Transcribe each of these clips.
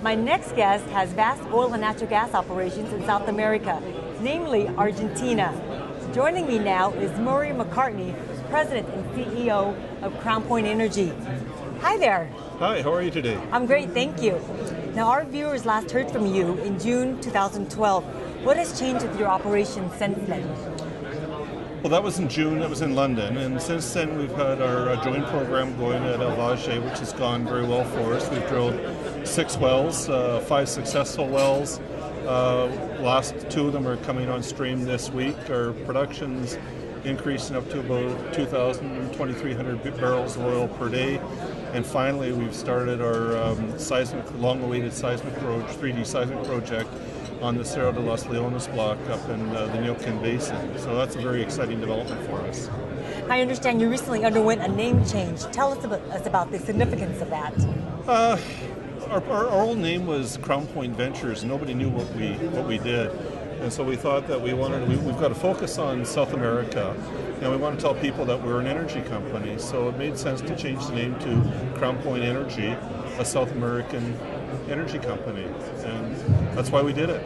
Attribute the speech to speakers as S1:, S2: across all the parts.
S1: My next guest has vast oil and natural gas operations in South America, namely Argentina. Joining me now is Murray McCartney, President and CEO of Crown Point Energy. Hi there.
S2: Hi, how are you today?
S1: I'm great, thank you. Now, our viewers last heard from you in June 2012. What has changed with your operation since then?
S2: Well, that was in June, that was in London, and since then we've had our joint program going at El Valle, which has gone very well for us. We've drilled 6 wells, 5 successful wells. Last 2 of them are coming on stream this week. Our production's increasing up to about 2,300 barrels of oil per day. And finally, we've started our long-awaited 3D seismic project on the Cerro de los Leones block up in the Neuquén Basin. So that's a very exciting development for us.
S1: I understand you recently underwent a name change. Tell us about the significance of that.
S2: Our old name was Crown Point Ventures. Nobody knew what we did. And so we thought that we've got to focus on South America, and we want to tell people that we're an energy company. So it made sense to change the name to Crown Point Energy, a South American energy company, and that's why we did it.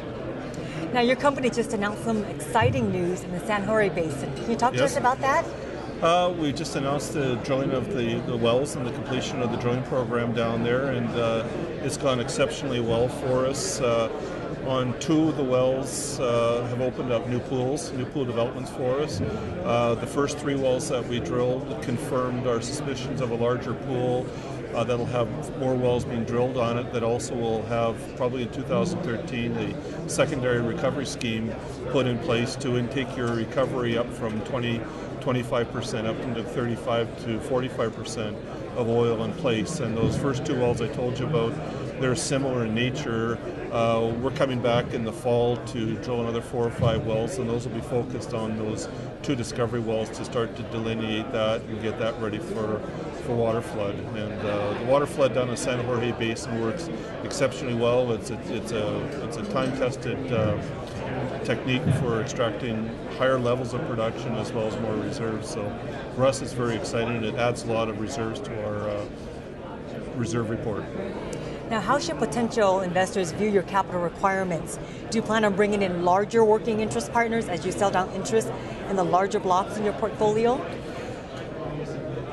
S1: Now, your company just announced some exciting news in the San Jorge Basin. Can you talk to us about that?
S2: We just announced the drilling of the wells and the completion of the drilling program down there, and it's gone exceptionally well for us. On 2 of the wells have opened up new pool developments for us. The first 3 wells that we drilled confirmed our suspicions of a larger pool that'll have more wells being drilled on it, that also will have, probably in 2013, a secondary recovery scheme put in place to take your recovery up from 25% up into 35 to 45% of oil in place. And those first 2 wells I told you about, they're similar in nature. We're coming back in the fall to drill another 4 or 5 wells, and those will be focused on those 2 discovery wells to start to delineate that and get that ready for water flood. And the water flood down the San Jorge Basin works exceptionally well. It's a time-tested technique for extracting higher levels of production as well as more reserves. So for us, it's very exciting, and it adds a lot of reserves to our reserve report.
S1: Now, how should potential investors view your capital requirements? Do you plan on bringing in larger working interest partners as you sell down interest in the larger blocks in your portfolio?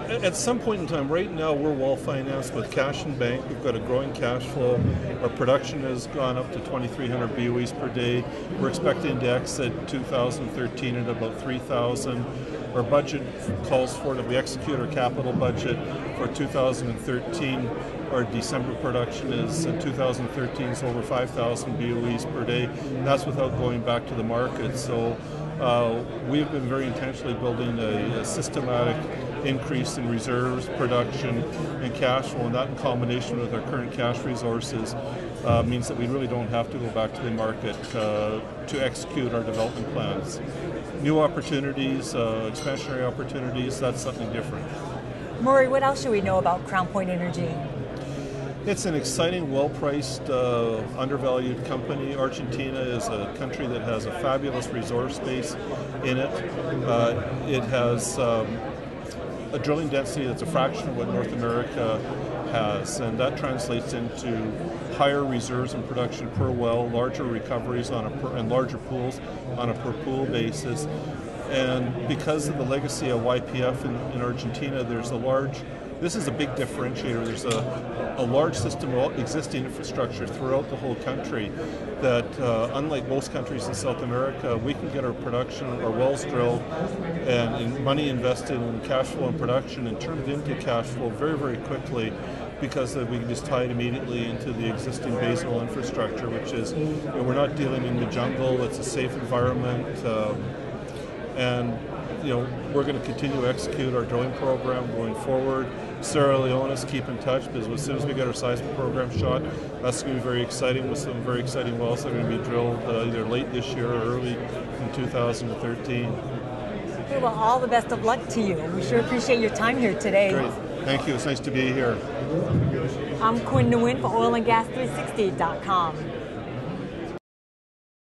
S2: At some point in time, right now we're well financed with cash in bank. We've got a growing cash flow. Our production has gone up to 2,300 BOEs per day. We're expecting to exit 2013 at about 3,000. Our budget calls for that we execute our capital budget for 2013. Our December production is in 2013 is over 5,000 BOEs per day. That's without going back to the market. So we've been very intentionally building a systematic increase in reserves, production, and cash flow, and that in combination with our current cash resources means that we really don't have to go back to the market to execute our development plans. New opportunities, expansionary opportunities, that's something different.
S1: Murray, what else should we know about Crown Point Energy?
S2: It's an exciting, well-priced, undervalued company. Argentina is a country that has a fabulous resource base in it. It has a drilling density that's a fraction of what North America has, and that translates into higher reserves and production per well, larger recoveries and larger pools on a per pool basis. And because of the legacy of YPF in Argentina, this is a big differentiator. There's a large system of existing infrastructure throughout the whole country that, unlike most countries in South America, we can get our production, our wells drilled, and money invested in cash flow and production and turned into cash flow very, very quickly, because we can just tie it immediately into the existing basal infrastructure, which is, we're not dealing in the jungle, it's a safe environment, and we're going to continue to execute our drilling program going forward. Cerro Leones, keep in touch, because as soon as we get our seismic program shot, that's going to be very exciting, with some very exciting wells that are going to be drilled either late this year or early in 2013.
S1: Well, all the best of luck to you. We sure appreciate your time here today.
S2: Great. Thank you. It's nice to be here.
S1: I'm Quinn Nguyen for OilAndGas360.com.